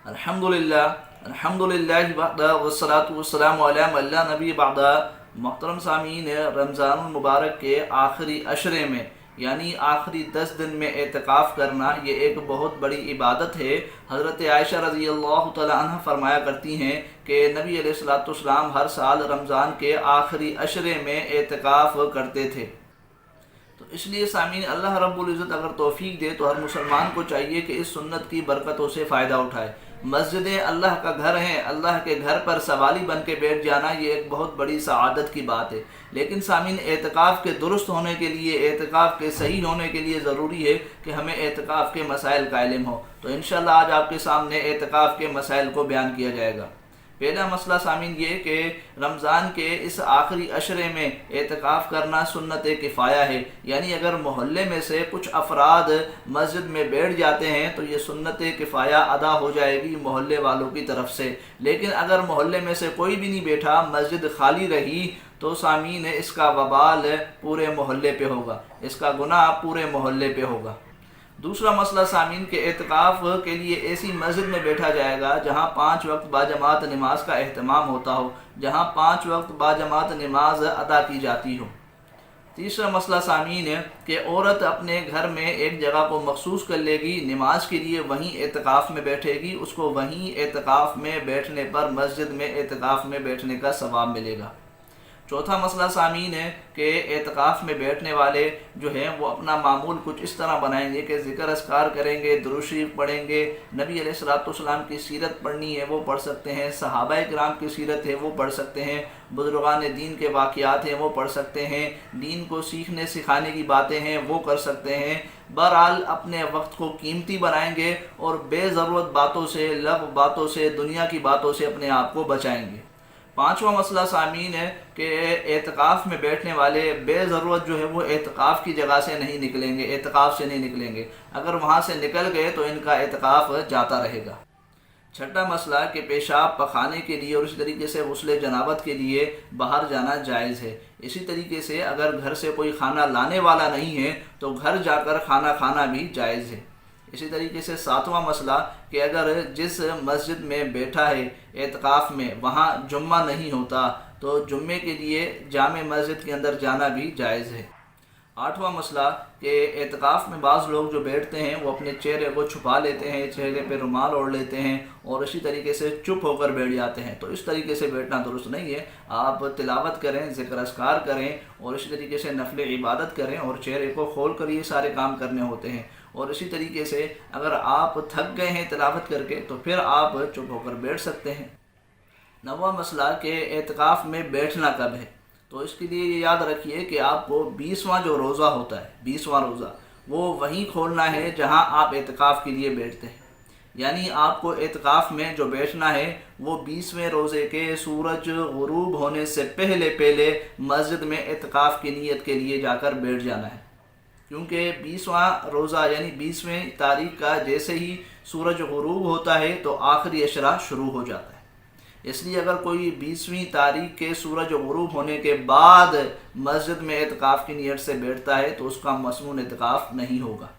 अल्हम्दुलिल्लाह वहदा वस्सलातु वस्सलामु अला मन ला नबी बअदा। मोहतरम सामीन, रमज़ानुल मुबारक के आखिरी अशरे में यानी आखिरी 10 दिन में एतकाफ़ करना ये एक बहुत बड़ी इबादत है। हज़रत आयशा रज़ी अल्लाह तआला अन्हा फरमाया करती हैं कि नबी अलैहिस्सलातु वस्सलाम हर साल रमज़ान के आखिरी अशरे में एतकाफ़ करते थे। तो इसलिए सामीन, अल्लाह रब्बुल इज़्ज़त अगर तौफीक दे तो हर मुसलमान को चाहिए कि इस सुन्नत की बरकतों से फ़ायदा उठाए। मस्जिदें अल्लाह का घर हैं, अल्लाह के घर पर सवाली बन के बैठ जाना ये एक बहुत बड़ी सआदत की बात है। लेकिन सामीन, एतकाफ़ के दुरुस्त होने के लिए, एतकाफ़ के सही होने के लिए ज़रूरी है कि हमें एतकाफ़ के मसाइल का इल्म हो। तो इंशाअल्लाह आज आपके सामने एतकाफ़ के मसाइल को बयान किया जाएगा। पहला मसला सामीन ये कि रमज़ान के इस आखिरी अशरे में एतकाफ़ करना सुन्नत किफ़ाया है, यानी अगर मोहल्ले में से कुछ अफराद मस्जिद में बैठ जाते हैं तो ये सुन्नत किफ़ाया अदा हो जाएगी मोहल्ले वालों की तरफ से। लेकिन अगर मोहल्ले में से कोई भी नहीं बैठा, मस्जिद खाली रही, तो सामीन इसका वबाल पूरे मोहल्ले पे होगा, इसका गुनाह पूरे मोहल्ले पे होगा। दूसरा मसला सामीन के एतकाफ़ के लिए ऐसी मस्जिद में बैठा जाएगा जहाँ 5 वक्त बाजमात नमाज का एहतमाम होता हो, जहाँ 5 वक्त बाजमात नमाज अदा की जाती हो। तीसरा मसला सामीन है कि औरत अपने घर में एक जगह को मखसूस कर लेगी, नमाज के लिए वहीं एतकाफ़ में बैठेगी, उसको वहीं एतकाफ़ में बैठने पर मस्जिद में एतकाफ़ में बैठने का सवाब मिलेगा। चौथा मसला सामीन है कि एतकाफ़ में बैठने वाले जो हैं वो अपना मामूल कुछ इस तरह बनाएंगे कि ज़िक्र अस्कार करेंगे, दुरूद शरीफ पढ़ेंगे, नबी अलैहिस्सलाम की सीरत पढ़नी है वो पढ़ सकते हैं, सहाबाए किराम की सीरत है वो पढ़ सकते हैं, बुज़ुर्गान दीन के वाक़यात हैं वो पढ़ सकते हैं, दीन को सीखने सिखाने की बातें हैं वो कर सकते हैं। बहरहाल अपने वक्त को कीमती बनाएंगे और बेज़रूरत बातों से, लग़्व बातों से, दुनिया की बातों से अपने आप को बचाएंगे। पांचवा मसला सामीन है कि एतकाफ़ में बैठने वाले बेज़रूरत जो है वो एतकाफ़ की जगह से नहीं निकलेंगे, एतकाफ़ से नहीं निकलेंगे। अगर वहाँ से निकल गए तो इनका एतकाफ़ जाता रहेगा। छठा मसला कि पेशाब पखाने के लिए और इसी तरीके से गुस्ल जनाबत के लिए बाहर जाना जायज़ है। इसी तरीके से अगर घर से कोई खाना लाने वाला नहीं है तो घर जाकर खाना खाना भी जायज़ है। इसी तरीके से सातवां मसला कि अगर जिस मस्जिद में बैठा है एतकाफ़ में वहाँ जुम्मा नहीं होता तो जुम्मे के लिए जामे मस्जिद के अंदर जाना भी जायज़ है। आठवां मसला कि एतकाफ़ में बाज़ लोग जो बैठते हैं वो अपने चेहरे को छुपा लेते हैं, चेहरे पे रुमाल ओढ़ लेते हैं और इसी तरीके से चुप होकर बैठ जाते हैं। तो इस तरीके से बैठना दुरुस्त नहीं है। आप तिलावत करें, ज़िक्र अस्कार करें और इसी तरीके से नफल इबादत करें और चेहरे को खोल कर ये सारे काम करने होते हैं। और इसी तरीके से अगर आप थक गए हैं तिलावत करके तो फिर आप चुप होकर बैठ सकते हैं। नौवां मसला कि एतकाफ़ में बैठना कब है, तो इसके लिए ये याद रखिए कि आपको 20वां जो रोज़ा होता है, 20वां रोज़ा वो वहीं खोलना है जहां आप एतकाफ़ के लिए बैठते हैं। यानी आपको एतकाफ़ में जो बैठना है वो 20वें रोज़े के सूरज गुरूब होने से पहले पहले मस्जिद में एतकाफ़ की नीयत के लिए जाकर बैठ जाना है। क्योंकि 20वां रोज़ा यानी 20वें तारीख का जैसे ही सूरज गुरूब होता है तो आखिरी अशरा शुरू हो जाता है। इसलिए अगर कोई 20वीं तारीख के सूरज गुरूब होने के बाद मस्जिद में एतकाफ़ की नीयत से बैठता है तो उसका मसनून एतकाफ़ नहीं होगा।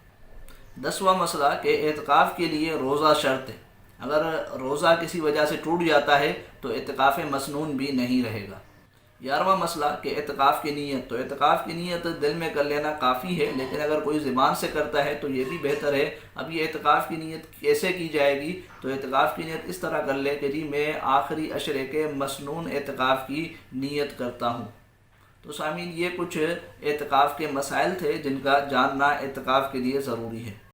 10वां मसला कि एतकाफ़ के लिए रोज़ा शर्त है। अगर रोज़ा किसी वजह से टूट जाता है तो एतकाफ़ मसनून भी नहीं रहेगा। 11वां मसला कि एतकाफ़ की नीयत, तो एतकाफ़ की नीयत दिल में कर लेना काफ़ी है, लेकिन अगर कोई ज़बान से करता है तो ये भी बेहतर है। अब ये एतकाफ़ की नीयत कैसे की जाएगी, तो एतकाफ़ की नीयत इस तरह कर ले कि जी मैं आखिरी अशरे के मसनून एतकाफ़ की नीयत करता हूँ। तो सामीन, ये कुछ एतकाफ़ के मसाइल थे जिनका जानना एतकाफ़ के लिए ज़रूरी है।